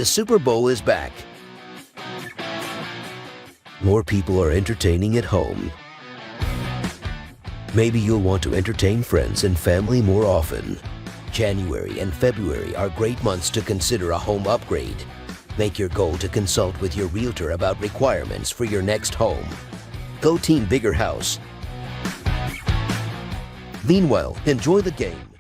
The Super Bowl is back. More people are entertaining at home. Maybe you'll want to entertain friends and family more often. January and February are great months to consider a home upgrade. Make your goal to consult with your realtor about requirements for your next home. Go Team Bigger House. Meanwhile, enjoy the game.